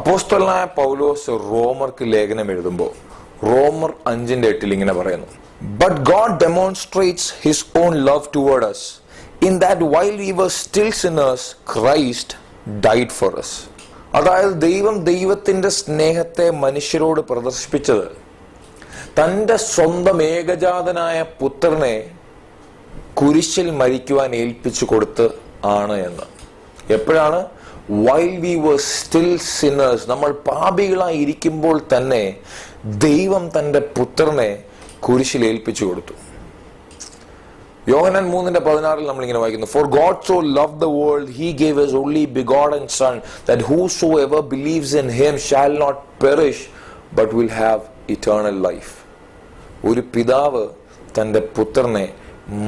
അപ്പോസ്തലനായ പൗലോസ് റോമർക്ക് ലേഖനം എഴുതുമ്പോൾ റോമർ 5:8 ഇങ്ങനെ പറയുന്നു, but God demonstrates his own love toward us in that while we were still sinners Christ died for us. അതായത് ദൈവത്തിന്റെ സ്നേഹത്തെ മനുഷ്യരോട് പ്രദർശിപ്പിച്ചത് തന്റെ സ്വന്തം ഏകജാതനായ പുത്രനെ കുരിശിൽ മരിക്കുവാൻ ഏൽപ്പിച്ചു കൊടുത്ത് ആണ് എന്ന്. എപ്പോഴാണ്? while we were still sinners, നമ്മൾ പാപികളായി ഇരിക്കുമ്പോൾ തന്നെ ദൈവം തന്റെ പുത്രനെ കുരിശിൽ ഏൽപ്പിച്ചു കൊടുത്തു. യോഹന്നാൻ 3:16 നമ്മൾ ഇങ്ങനെ വായിക്കുന്നു, for God so loved the world he gave his only begotten son that whosoever believes in him shall not perish but will have eternal life. ഒരു പിതാവ് തന്റെ പുത്രനെ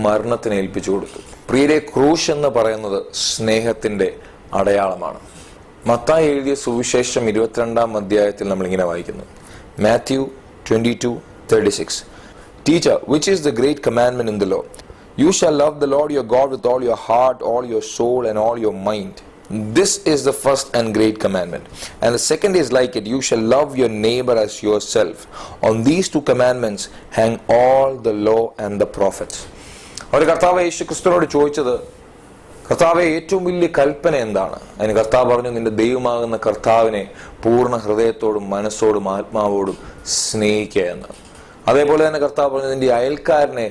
മരണത്തിന് ഏൽപ്പിച്ചു കൊടുത്തു. പ്രിയരെ, ക്രൂശ് എന്ന് പറയുന്നത് സ്നേഹത്തിന്റെ അടയാളമാണ്. മത്തായി എഴുതിയ സുവിശേഷം 22-ാം അധ്യായത്തിൽ നമ്മൾ ഇങ്ങനെ വായിക്കുന്നു, Matthew 22:36, Teacher, which is the great commandment in the law? You shall love the Lord your God with all your heart, all your soul and all your mind. This is the first and great commandment. And the second is like it, you shall love your neighbor as yourself. On these two commandments hang all the law and the prophets. ഒരു കർത്താവ് യേശു ക്രിസ്തുവിനോട് ചോദിച്ചത്, കർത്താവെ ഏറ്റവും വലിയ കൽപ്പന എന്താണ്? അതിന് കർത്താവ് പറഞ്ഞു, നിന്റെ ദൈവമാകുന്ന കർത്താവിനെ പൂർണ്ണ ഹൃദയത്തോടും മനസ്സോടും ആത്മാവോടും സ്നേഹിക്കുക എന്ന്. അതേപോലെ തന്നെ കർത്താവ് പറഞ്ഞു, നിന്റെ അയൽക്കാരനെ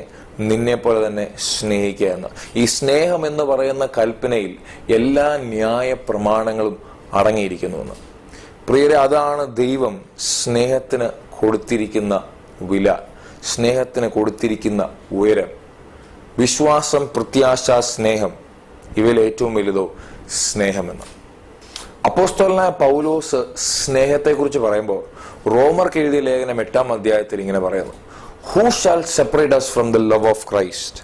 നിന്നെ പോലെ തന്നെ സ്നേഹിക്കുക എന്ന്. ഈ സ്നേഹം എന്ന് പറയുന്ന കൽപ്പനയിൽ എല്ലാ ന്യായ പ്രമാണങ്ങളും അടങ്ങിയിരിക്കുന്നുവെന്ന്. പ്രിയരെ, അതാണ് ദൈവം സ്നേഹത്തിന് കൊടുത്തിരിക്കുന്ന വില, സ്നേഹത്തിന് കൊടുത്തിരിക്കുന്ന ഉയരം. വിശ്വാസം, പ്രത്യാശ, സ്നേഹം, ഇവയിൽ ഏറ്റവും വലുതോ സ്നേഹമെന്ന്. അപ്പോസ്തലനായ പൗലോസ് സ്നേഹത്തെക്കുറിച്ച് പറയുമ്പോൾ റോമർക്ക് എഴുതിയ ലേഖനം 8-ാം അധ്യായത്തിൽ ഇങ്ങനെ പറയുന്നു, Who shall separate us from the love of Christ?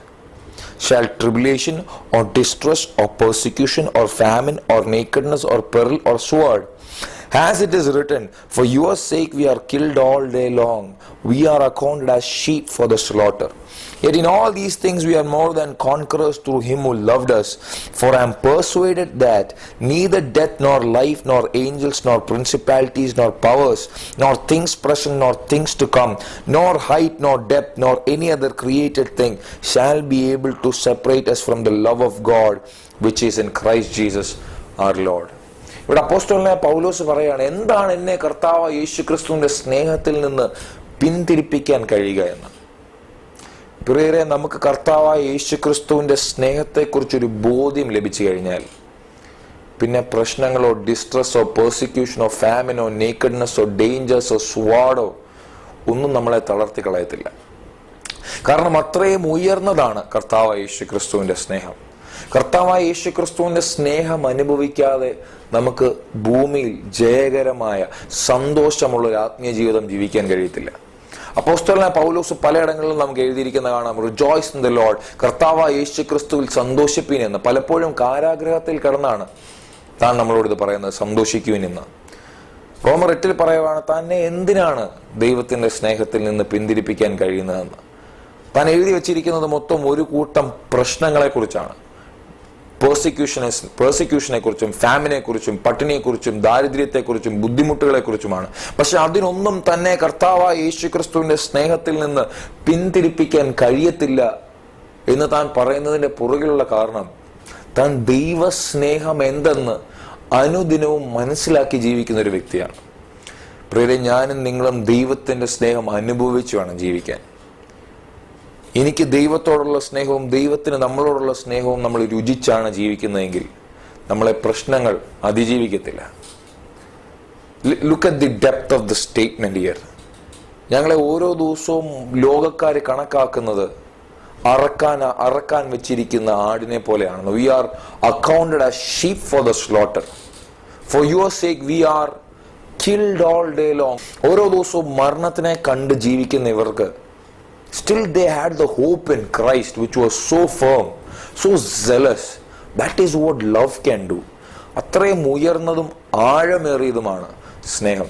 Shall tribulation or distress or persecution or famine or nakedness or peril or sword? As it is written, for your sake we are killed all day long. We are accounted as sheep for the slaughter. Yet in all these things we are more than conquerors through him who loved us. For I am persuaded that neither death nor life nor angels nor principalities nor powers nor things present nor things to come nor height nor depth nor any other created thing shall be able to separate us from the love of God which is in Christ Jesus our Lord. ഇവിടെ അപ്പോസ്തലനായ പൗലോസ് പറയാണ്, എന്താണ് എന്നെ കർത്താവ് യേശു ക്രിസ്തുവിന്റെ സ്നേഹത്തിൽ നിന്ന് പിന്തിരിപ്പിക്കാൻ കഴിയുക എന്ന്. പ്രിയരെ, നമുക്ക് കർത്താവായ യേശു ക്രിസ്തുവിന്റെ സ്നേഹത്തെക്കുറിച്ചൊരു ബോധ്യം ലഭിച്ചു കഴിഞ്ഞാൽ പിന്നെ പ്രശ്നങ്ങളോ ഡിസ്ട്രസ്സോ പെർസിക്യൂഷനോ ഫാമിനോ നേക്കഡ്നെസ്സോ ഡേഞ്ചേഴ്സോ സ്വാഡോ ഒന്നും നമ്മളെ തളർത്തി കളയത്തില്ല. കാരണം അത്രയും ഉയർന്നതാണ് കർത്താവായ യേശു ക്രിസ്തുവിന്റെ സ്നേഹം. കർത്താവായ യേശു ക്രിസ്തുവിന്റെ സ്നേഹം അനുഭവിക്കാതെ നമുക്ക് ഭൂമിയിൽ ജയകരമായ സന്തോഷമുള്ള ഒരു ആത്മീയ ജീവിതം ജീവിക്കാൻ കഴിയത്തില്ല. അപ്പോസ്തലനായ പൗലോസ് പലയിടങ്ങളിലും നമുക്ക് എഴുതിയിരിക്കുന്ന കാണാം, റിജോയ്സ് ഇൻ ദ ലോർഡ്, കർത്താവായ യേശു ക്രിസ്തുവിൽ സന്തോഷിപ്പീൻ എന്ന്. പലപ്പോഴും കാരാഗ്രഹത്തിൽ കിടന്നാണ് താൻ നമ്മളോട് ഇത് പറയുന്നത്, സന്തോഷിക്കുവിൻ എന്ന്. റോമർ 8 പറയുവാണ്, തന്നെ എന്തിനാണ് ദൈവത്തിന്റെ സ്നേഹത്തിൽ നിന്ന് പിന്തിരിപ്പിക്കാൻ കഴിയുന്നതെന്ന്. താൻ എഴുതി വെച്ചിരിക്കുന്നത് മൊത്തം ഒരു കൂട്ടം പ്രശ്നങ്ങളെ കുറിച്ചാണ്. പെർസിക്യൂഷനെ കുറിച്ചും ഫാമിനെ കുറിച്ചും പട്ടിണിയെ കുറിച്ചും ദാരിദ്ര്യത്തെക്കുറിച്ചും ബുദ്ധിമുട്ടുകളെ കുറിച്ചുമാണ്. പക്ഷെ അതിനൊന്നും തന്നെ കർത്താവായ യേശു ക്രിസ്തുവിന്റെ സ്നേഹത്തിൽ നിന്ന് പിന്തിരിപ്പിക്കാൻ കഴിയത്തില്ല എന്ന് താൻ പറയുന്നതിന്റെ പുറകിലുള്ള കാരണം, താൻ ദൈവസ്നേഹം എന്തെന്ന് അനുദിനവും മനസ്സിലാക്കി ജീവിക്കുന്ന ഒരു വ്യക്തിയാണ്. പ്രിയരെ, ഞാനും നിങ്ങളും ദൈവത്തിന്റെ സ്നേഹം അനുഭവിച്ചു വേണം ജീവിക്കാൻ. എനിക്ക് ദൈവത്തോടുള്ള സ്നേഹവും ദൈവത്തിന് നമ്മളോടുള്ള സ്നേഹവും നമ്മൾ രുചിച്ചാണ് ജീവിക്കുന്നതെങ്കിൽ നമ്മളെ പ്രശ്നങ്ങൾ അതിജീവിക്കത്തില്ല. Look at the depth of the statement here. ഞങ്ങളെ ഓരോ ദിവസവും ലോകക്കാർ കണക്കാക്കുന്നത് അറക്കാൻ വെച്ചിരിക്കുന്ന ആടിനെ പോലെയാണ്. We are accounted as sheep for the slaughter. For your sake we are killed all day long. ഓരോ ദിവസവും മരണത്തിനെ കണ്ട് ജീവിക്കുന്ന ഇവർക്ക് still they had the hope in Christ which was so firm, so zealous. That is what love can do. അത്രയും ഉയർന്നതും ആഴമേറിയതുമാണ് സ്നേഹം.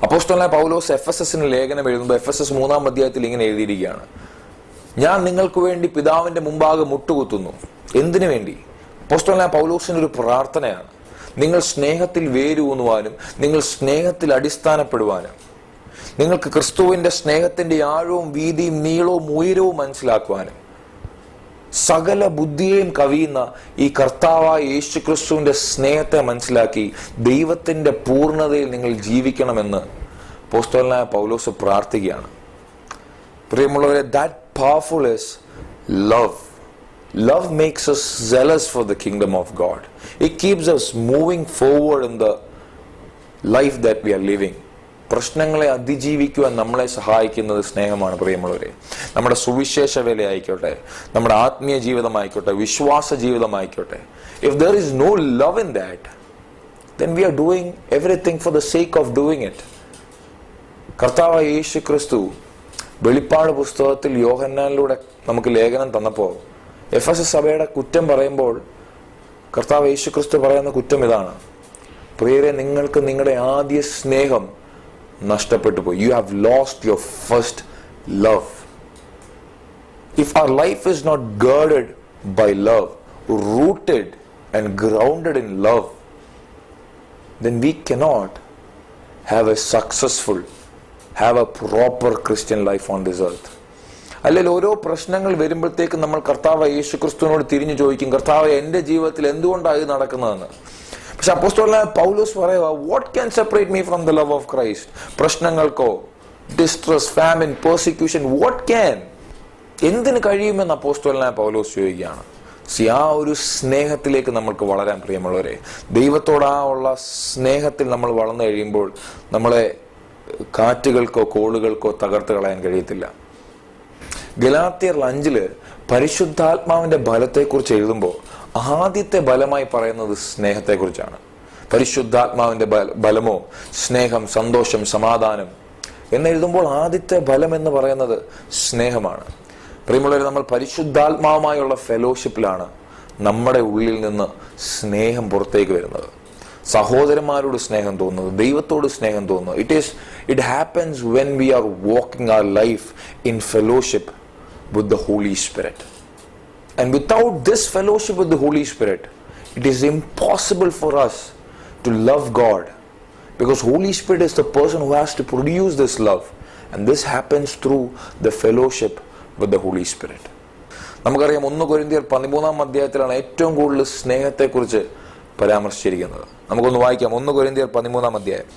അപ്പോസ്തലനായ പൗലോസ് എഫെസസിന് ലേഖനം എഴുതുമ്പോൾ എഫെസസ് 3-ാം അധ്യായത്തിൽ ഇങ്ങനെ എഴുതിയിരിക്കുകയാണ്, ഞാൻ നിങ്ങൾക്ക് വേണ്ടി പിതാവിന്റെ മുമ്പാകെ മുട്ടുകുത്തുന്നു. എന്തിനു വേണ്ടി? അപ്പോസ്തലനായ പൗലോസിന്റെ ഒരു പ്രാർത്ഥനയാണ്. നിങ്ങൾ സ്നേഹത്തിൽ വേരൂന്നുവാനും നിങ്ങൾ സ്നേഹത്തിൽ അടിസ്ഥാനപ്പെടുവാനും നിങ്ങൾക്ക് ക്രിസ്തുവിന്റെ സ്നേഹത്തിന്റെ ആഴവും വീതിയും നീളവും ഉയരവും മനസ്സിലാക്കുവാനും സകല ബുദ്ധിയെയും കവിയുന്ന ഈ കർത്താവായ യേശു ക്രിസ്തുവിന്റെ സ്നേഹത്തെ മനസ്സിലാക്കി ദൈവത്തിന്റെ പൂർണ്ണതയിൽ നിങ്ങൾ ജീവിക്കണമെന്ന് അപ്പോസ്തലനായ പൗലോസ് പ്രാർത്ഥിക്കുകയാണ്. പ്രിയമുള്ളവരെ, that powerful is love. Love makes us zealous for the kingdom of God. It keeps us moving forward in the life that we are living. പ്രശ്നങ്ങളെ അതിജീവിക്കുവാൻ നമ്മളെ സഹായിക്കുന്നത് സ്നേഹമാണ്. പ്രിയമുള്ളവരെ, നമ്മുടെ സുവിശേഷ വേലയായിക്കോട്ടെ, നമ്മുടെ ആത്മീയ ജീവിതമായിക്കോട്ടെ, വിശ്വാസ ജീവിതമായിക്കോട്ടെ, if there is no love in that, then we are doing everything for the sake of doing it. കർത്താവായ യേശു ക്രിസ്തു വെളിപ്പാട് പുസ്തകത്തിൽ യോഹന്നാനിലൂടെ നമുക്ക് ലേഖനം തന്നപ്പോൾ എഫെസസ് സഭയുടെ കുറ്റം പറയുമ്പോൾ കർത്താവ് യേശു ക്രിസ്തു പറയുന്ന കുറ്റം ഇതാണ്: പ്രിയരെ, നിങ്ങൾക്ക് നിങ്ങളുടെ ആദ്യ സ്നേഹം നഷ്ടപ്പെട്ടു പോയി. You have lost your first love. If our life is not girded by love, rooted and grounded in love, then we cannot have a successful, have a proper Christian life on this earth. അല്ലെങ്കിൽ ഓരോ പ്രശ്നങ്ങൾ വരുമ്പോഴത്തേക്കും നമ്മൾ കർത്താവ് യേശു ക്രിസ്തുവിനോട് തിരിഞ്ഞു ചോദിക്കും, കർത്താവ്, എൻ്റെ ജീവിതത്തിൽ എന്തുകൊണ്ടാണ് ഇത് നടക്കുന്നതെന്ന്. പക്ഷെ അപ്പോസ്തലനായ പൗലോസ് പറയുക, what can separate me from the love of Christ? പ്രശ്നങ്ങൾക്കോ, distress, famine, persecution, what can, എന്തിന് കഴിയുമെന്ന് അപ്പോസ്തലനായ പൗലോസ് ചോദിക്കുകയാണ്. ആ ഒരു സ്നേഹത്തിലേക്ക് നമ്മൾക്ക് വളരാൻ, പ്രിയമുള്ളവരെ, ദൈവത്തോടുള്ള സ്നേഹത്തിൽ നമ്മൾ വളർന്നു കഴിയുമ്പോൾ നമ്മളെ കാറ്റുകൾക്കോ കോളുകൾക്കോ തകർത്ത് കളയാൻ കഴിയത്തില്ല. ഗലാത്യർ 5 പരിശുദ്ധാത്മാവിന്റെ ബലത്തെക്കുറിച്ച് എഴുതുമ്പോൾ ആദ്യത്തെ ബലമായി പറയുന്നത് സ്നേഹത്തെക്കുറിച്ചാണ്. പരിശുദ്ധാത്മാവിന്റെ ബലമോ സ്നേഹം, സന്തോഷം, സമാധാനം എന്നെഴുതുമ്പോൾ ആദ്യത്തെ ബലം എന്ന് പറയുന്നത് സ്നേഹമാണ്. പ്രിയമുള്ളവരെ, നമ്മൾ പരിശുദ്ധാത്മാവുമായുള്ള ഫെലോഷിപ്പിലാണ് നമ്മുടെ ഉള്ളിൽ നിന്ന് സ്നേഹം പുറത്തേക്ക് വരുന്നത്. സഹോദരന്മാരോട് സ്നേഹം തോന്നുന്നത്, ദൈവത്തോട് സ്നേഹം തോന്നുന്നത്. It happens when we are walking our life in fellowship with the Holy Spirit. And without this fellowship with the Holy Spirit, it is impossible for us to love God, because Holy Spirit is the person who has to produce this love, and this happens through the fellowship with the Holy Spirit. നമുക്കറിയാം, 1 കൊരിന്ത്യർ 13 അധ്യായത്തിലാണ് ഏറ്റവും കൂടുതൽ സ്നേഹത്തെക്കുറിച്ച് പരാമർശിച്ചിരിക്കുന്നത്. നമുക്കൊന്ന് വായിക്കാം. 1 കൊരിന്ത്യർ 13 അധ്യായം.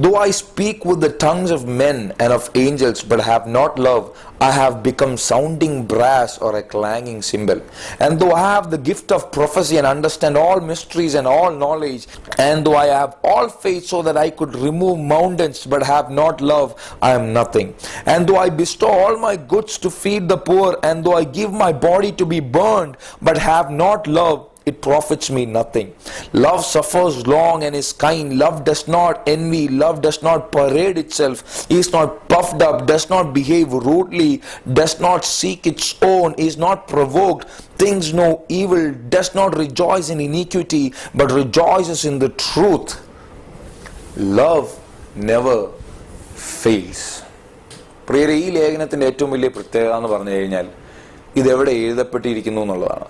Though I speak with the tongues of men and of angels, but have not love, I have become sounding brass or a clanging cymbal. And though I have the gift of prophecy and understand all mysteries and all knowledge, and though I have all faith so that I could remove mountains, but have not love, I am nothing. And though I bestow all my goods to feed the poor, and though I give my body to be burned, but have not love, it profits me nothing. Love suffers long and is kind. Love does not envy. Love does not parade itself, is not puffed up, does not behave rudely, does not seek its own, is not provoked, thinks no evil, does not rejoice in iniquity, but rejoices in the truth. Love never fails. പ്രിയരെ, ഈ ലേഖനത്തിന്റെ ഏറ്റവും വലിയ പ്രത്യേകത എന്ന് പറഞ്ഞു കഴിഞ്ഞാൽ ഇതെവിടെ എഴുതപ്പെട്ടിരിക്കുന്നു എന്നുള്ളതാണ്.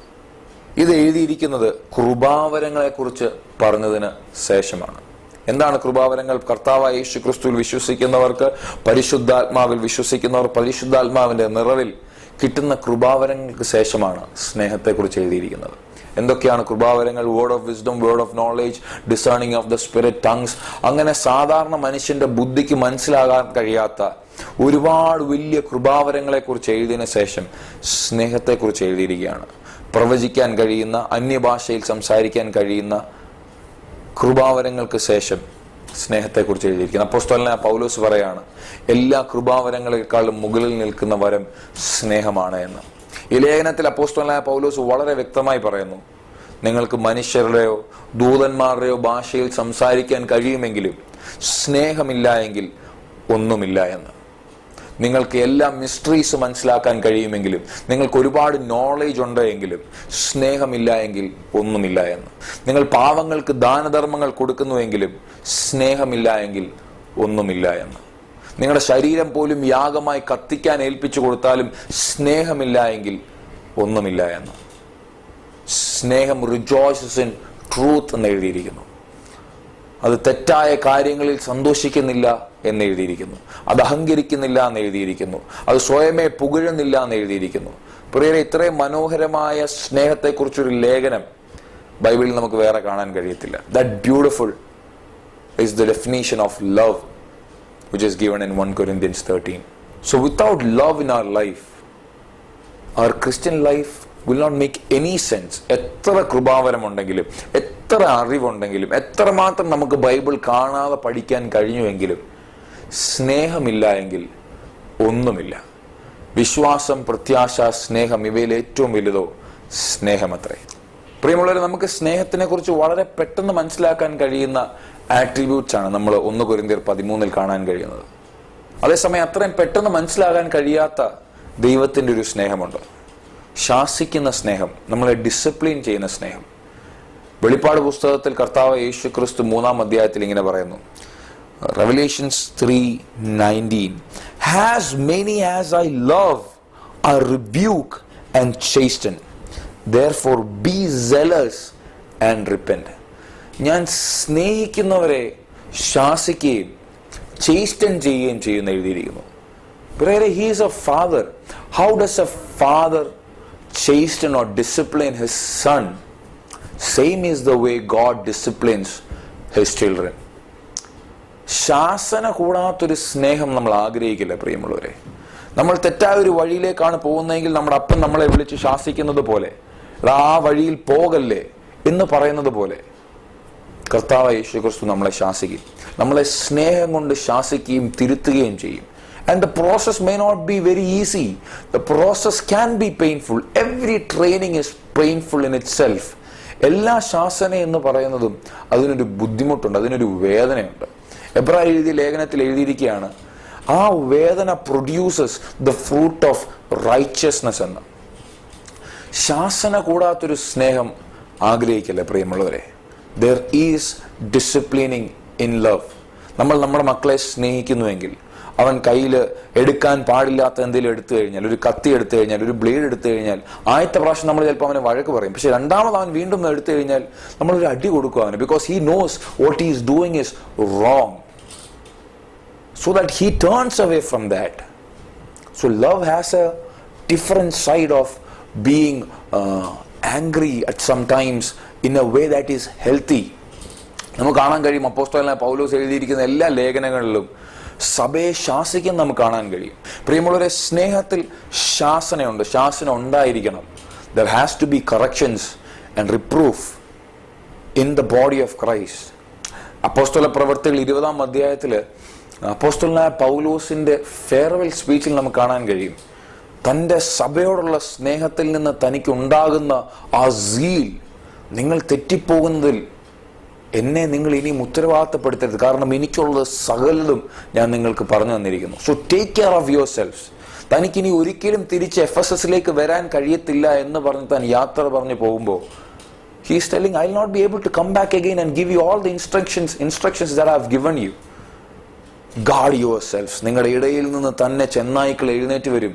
ഇത് എഴുതിയിരിക്കുന്നത് കൃപാവരങ്ങളെ കുറിച്ച് പറഞ്ഞതിന് ശേഷമാണ്. എന്താണ് കൃപാവരങ്ങൾ? കർത്താവായ യേശു ക്രിസ്തുവിൽ വിശ്വസിക്കുന്നവർക്ക്, പരിശുദ്ധാത്മാവിൽ വിശ്വസിക്കുന്നവർ പരിശുദ്ധാത്മാവിന്റെ നിറവിൽ കിട്ടുന്ന കൃപാവരങ്ങൾക്ക് ശേഷമാണ് സ്നേഹത്തെക്കുറിച്ച് എഴുതിയിരിക്കുന്നത്. എന്തൊക്കെയാണ് കൃപാവരങ്ങൾ? Word of wisdom, word of knowledge, discerning of the spirit, tongues. അങ്ങനെ സാധാരണ മനുഷ്യന്റെ ബുദ്ധിക്ക് മനസ്സിലാകാൻ കഴിയാത്ത ഒരുപാട് വലിയ കൃപാവരങ്ങളെ കുറിച്ച് എഴുതിയതിനു ശേഷം സ്നേഹത്തെക്കുറിച്ച് എഴുതിയിരിക്കുകയാണ്. പ്രവചിക്കാൻ കഴിയുന്ന, അന്യഭാഷയിൽ സംസാരിക്കാൻ കഴിയുന്ന കൃപാവരങ്ങൾക്ക് ശേഷം സ്നേഹത്തെക്കുറിച്ച് എഴുതിയിരിക്കുന്നത്. അപ്പോസ്തലനായ പൗലോസ് പറയാണ്, എല്ലാ കൃപാവരങ്ങളെക്കാളും മുകളിൽ നിൽക്കുന്ന വരം സ്നേഹമാണ് എന്ന്. ഈ ലേഖനത്തിൽ അപ്പോസ്തലനായ പൗലോസ് വളരെ വ്യക്തമായി പറയുന്നു, നിങ്ങൾക്ക് മനുഷ്യരുടെയോ ദൂതന്മാരുടെയോ ഭാഷയിൽ സംസാരിക്കാൻ കഴിയുമെങ്കിലും സ്നേഹമില്ല എങ്കിൽ ഒന്നുമില്ല എന്ന്. നിങ്ങൾക്ക് എല്ലാ മിസ്റ്ററീസ് മനസ്സിലാക്കാൻ കഴിയുമെങ്കിലും, നിങ്ങൾക്ക് ഒരുപാട് നോളേജ് ഉണ്ട് എങ്കിലും സ്നേഹമില്ല എങ്കിൽ ഒന്നുമില്ല എന്ന്. നിങ്ങൾ പാവങ്ങൾക്ക് ദാനധർമ്മങ്ങൾ കൊടുക്കുന്നുവെങ്കിലും സ്നേഹമില്ല എങ്കിൽ ഒന്നുമില്ല എന്ന്. നിങ്ങളുടെ ശരീരം പോലും യാഗമായി കത്തിക്കാൻ ഏൽപ്പിച്ചു കൊടുത്താലും സ്നേഹമില്ല എങ്കിൽ ഒന്നുമില്ല എന്ന്. സ്നേഹം റിജോയ്സസ് ഇൻ ട്രൂത്ത് എന്ന് എഴുതിയിരിക്കുന്നു. അത് തെറ്റായ കാര്യങ്ങളിൽ സന്തോഷിക്കുന്നില്ല എന്ന് എഴുതിയിരിക്കുന്നു. അത് അഹങ്കരിക്കുന്നില്ല എന്ന് എഴുതിയിരിക്കുന്നു. അത് സ്വയമേ പുകഴുന്നില്ല എന്ന് എഴുതിയിരിക്കുന്നു. പ്രിയരെ, ഇത്രയും മനോഹരമായ സ്നേഹത്തെക്കുറിച്ചൊരു ലേഖനം ബൈബിളിൽ നമുക്ക് വേറെ കാണാൻ കഴിയത്തില്ല. That beautiful is the definition of love which is given in 1 Corinthians 13. So without love in our life, our Christian life will not make any sense. എത്ര കൃപാവരമുണ്ടെങ്കിലും, എത്ര അറിവുണ്ടെങ്കിലും, എത്രമാത്രം നമുക്ക് ബൈബിൾ കാണാതെ പഠിക്കാൻ കഴിഞ്ഞുവെങ്കിലും സ്നേഹമില്ല എങ്കിൽ ഒന്നുമില്ല. വിശ്വാസം, പ്രത്യാശ, സ്നേഹം, ഇവയിൽ ഏറ്റവും വലുതോ സ്നേഹമത്രേ. പ്രിയമുള്ളവരെ, നമുക്ക് സ്നേഹത്തിനെ കുറിച്ച് വളരെ പെട്ടെന്ന് മനസ്സിലാക്കാൻ കഴിയുന്ന ആട്രിബ്യൂട്ട്സ് ആണ് നമ്മൾ 1 കൊരിന്ത്യർ 13 കാണാൻ കഴിയുന്നത്. അതേസമയം അത്രയും പെട്ടെന്ന് മനസ്സിലാകാൻ കഴിയാത്ത ദൈവത്തിൻ്റെ ഒരു സ്നേഹമുണ്ട്. ശാസിക്കുന്ന സ്നേഹം, നമ്മളെ ഡിസിപ്ലിൻ ചെയ്യുന്ന സ്നേഹം. വെളിപ്പാട് പുസ്തകത്തിൽ കർത്താവ് യേശു ക്രിസ്തു 3-ാം അധ്യായത്തിൽ ഇങ്ങനെ പറയുന്നു, Revelations 3:19, As many as I love, I rebuke and chasten. Therefore be zealous and repent. ഞാൻ സ്നേഹിക്കുന്നവരെ ശാസിക്കുകയും ചേസ്റ്റൻ ചെയ്യുകയും ചെയ്യുന്ന എഴുതിയിരിക്കുന്നു. He is a father. How does a father chasten or discipline his son? Same is the way God disciplines his children. ശാസന കൂടാത്തൊരു സ്നേഹം നമ്മൾ ആഗ്രഹിക്കില്ല പ്രിയമുള്ളവരെ. നമ്മൾ തെറ്റായ ഒരു വഴിയിലേക്കാണ് പോകുന്നതെങ്കിൽ നമ്മുടെ അപ്പൻ നമ്മളെ വിളിച്ച് ശാസിക്കുന്നത് പോലെ, ആ വഴിയിൽ പോകല്ലേ എന്ന് പറയുന്നത് പോലെ കർത്താവ് യേശു ക്രിസ്തു നമ്മളെ ശാസിക്കും. നമ്മളെ സ്നേഹം കൊണ്ട് ശാസിക്കുകയും തിരുത്തുകയും ചെയ്യും. And the process may not be very easy. The process can be painful. Every training is painful in itself. എല്ലാ ശാസന എന്ന് പറയുന്നതും അതിനൊരു ബുദ്ധിമുട്ടുണ്ട്, അതിനൊരു വേദനയുണ്ട്. എബ്രായർ എഴുതിയ ലേഖനത്തിൽ എഴുതിയിരിക്കുകയാണ്, ആ വേദന produces the fruit of righteousness എന്ന്. ശാസന കൂടാത്തൊരു സ്നേഹം ആഗ്രഹിക്കല്ലേ പ്രിയമുള്ളവരെ. There is disciplining in love. നമ്മൾ നമ്മുടെ മക്കളെ സ്നേഹിക്കുന്നുവെങ്കിൽ അവൻ കയ്യിൽ എടുക്കാൻ പാടില്ലാത്ത എന്തെങ്കിലും എടുത്തു കഴിഞ്ഞാൽ, ഒരു കത്തി എടുത്തു കഴിഞ്ഞാൽ, ഒരു ബ്ലേഡ് എടുത്തു കഴിഞ്ഞാൽ, ആദ്യത്തെ പ്രാവശ്യം നമ്മൾ ചിലപ്പോൾ അവനെ വഴക്ക് പറയും. പക്ഷെ രണ്ടാമത് അവൻ വീണ്ടും എടുത്തു കഴിഞ്ഞാൽ നമ്മളൊരു അടി കൊടുക്കും അവന്. Because he knows what he is doing is wrong. So that he turns away from that. So love has a different side of being angry at sometimes in a way that is healthy. നമുക്ക് കാണാൻ കഴിയും അപ്പോസ്തലനായ പൗലോസ് എഴുതിയിരിക്കുന്ന എല്ലാ ലേഖനങ്ങളിലും സഭയെ ശാസിക്കാൻ നമുക്ക് കാണാൻ കഴിയും. പ്രിയമുള്ളവരെ, സ്നേഹത്തിൽ ശാസനയുണ്ട്, ശാസന ഉണ്ടായിരിക്കണം. There has to be corrections and reproof in the body of Christ. അപ്പോസ്തല പ്രവൃത്തികൾ 20-ാം അധ്യായത്തിൽ അപ്പോസ്തലനായ പൗലോസിന്റെ ഫെയർവെൽ സ്പീച്ചിൽ നമുക്ക് കാണാൻ കഴിയും, തൻ്റെ സഭയോടുള്ള സ്നേഹത്തിൽ നിന്ന് തനിക്ക് ഉണ്ടാകുന്ന ആ സീൽ, നിങ്ങൾ തെറ്റിപ്പോകുന്നതിൽ എന്നെ നിങ്ങൾ ഇനിയും ഉത്തരവാദിത്തപ്പെടുത്തരുത്, കാരണം എനിക്കുള്ളത് സകലതും ഞാൻ നിങ്ങൾക്ക് പറഞ്ഞു തന്നിരിക്കുന്നു. So take care of yourself. തനിക്കിനി ഒരിക്കലും തിരിച്ച് എഫെസസിലേക്ക് വരാൻ കഴിയത്തില്ല എന്ന് പറഞ്ഞ് താൻ യാത്ര പറഞ്ഞു പോകുമ്പോൾ he is telling, I will not be able to come back again and give you all the instructions that I have given you. Guard yourselves. നിങ്ങളുടെ ഇടയിൽ നിന്ന് തന്നെ ചെന്നായ്ക്കൾ എഴുന്നേറ്റ് വരും.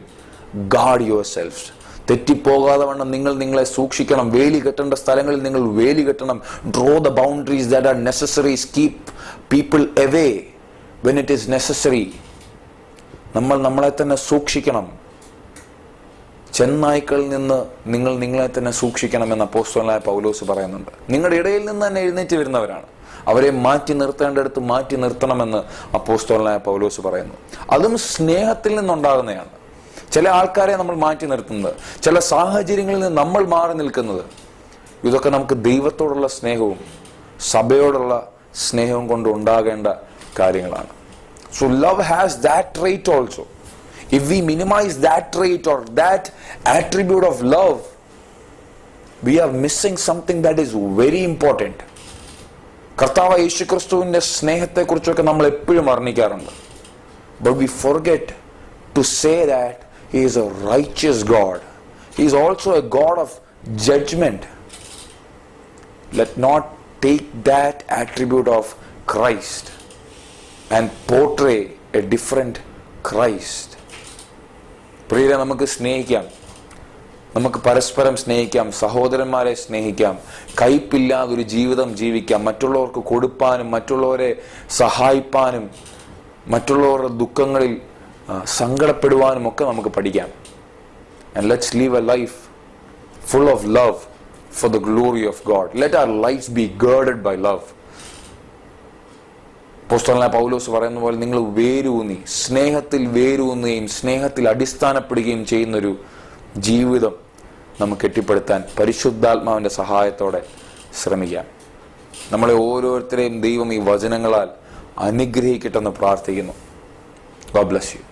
Guard yourselves. തെറ്റിപ്പോകാതെ വണ്ണം നിങ്ങൾ നിങ്ങളെ സൂക്ഷിക്കണം. വേലി കെട്ടേണ്ട സ്ഥലങ്ങളിൽ നിങ്ങൾ വേലി കെട്ടണം. Draw the boundaries that are necessary. Keep people away when it is necessary. നമ്മൾ നമ്മളെ തന്നെ സൂക്ഷിക്കണം. ചെന്നായ്ക്കളിൽ നിന്ന് നിങ്ങൾ നിങ്ങളെ തന്നെ സൂക്ഷിക്കണമെന്ന് അപ്പോസ്തലനായ പൗലോസ് പറയുന്നുണ്ട്. നിങ്ങളുടെ ഇടയിൽ നിന്ന് തന്നെ എഴുന്നേറ്റ് വരുന്നവരാണ്. അവരെ മാറ്റി നിർത്തേണ്ടടുത്ത് മാറ്റി നിർത്തണമെന്ന് അപ്പോസ്തലനായ പൗലോസ് പറയുന്നു. അതും സ്നേഹത്തിൽ നിന്നുണ്ടാകുന്നതാണ്. ചില ആൾക്കാരെ നമ്മൾ മാറ്റി നിർത്തുന്നത്, ചില സാഹചര്യങ്ങളിൽ നിന്ന് നമ്മൾ മാറി നിൽക്കുന്നത്, ഇതൊക്കെ നമുക്ക് ദൈവത്തോടുള്ള സ്നേഹവും സഭയോടുള്ള സ്നേഹവും കൊണ്ട് ഉണ്ടാകേണ്ട കാര്യങ്ങളാണ്. So love has that trait also. If we minimize that trait or that attribute of love, we are missing something that is very important. കർത്താവ് യേശുക്രിസ്തുവിന്റെ സ്നേഹത്തെക്കുറിച്ചൊക്കെ നമ്മൾ എപ്പോഴും വർണ്ണിക്കാറുണ്ട്. But we forget to say that He is a righteous God. He is also a God of judgment. Let not take that attribute of Christ and portray a different Christ. പ്രിയരെ, നമുക്ക് സ്നേഹിക്കാം. നമുക്ക് പരസ്പരം സ്നേഹിക്കാം, സഹോദരന്മാരെ സ്നേഹിക്കാം, കയ്പില്ലാതൊരു ജീവിതം ജീവിക്കാം, മറ്റുള്ളവർക്ക് കൊടുപ്പാനും മറ്റുള്ളവരെ സഹായിപ്പാനും മറ്റുള്ളവരുടെ ദുഃഖങ്ങളിൽ സങ്കടപ്പെടുവാനും ഒക്കെ നമുക്ക് പഠിക്കാം. And let's live a life full of love for the glory of God. Let our lives be girded by love. അപ്പോസ്തലനായ പൗലോസ് പറയുന്ന പോലെ നിങ്ങൾ വേരൂന്നി, സ്നേഹത്തിൽ വേരൂന്നുകയും സ്നേഹത്തിൽ അടിസ്ഥാനപ്പെടുകയും ചെയ്യുന്നൊരു ജീവിതം നമുക്ക് കെട്ടിപ്പടുത്താൻ പരിശുദ്ധാത്മാവിന്റെ സഹായത്തോടെ ശ്രമിക്കാം. നമ്മളെ ഓരോരുത്തരെയും ദൈവം ഈ വചനങ്ങളാൽ അനുഗ്രഹിക്കട്ടെന്ന് പ്രാർത്ഥിക്കുന്നു. God bless you.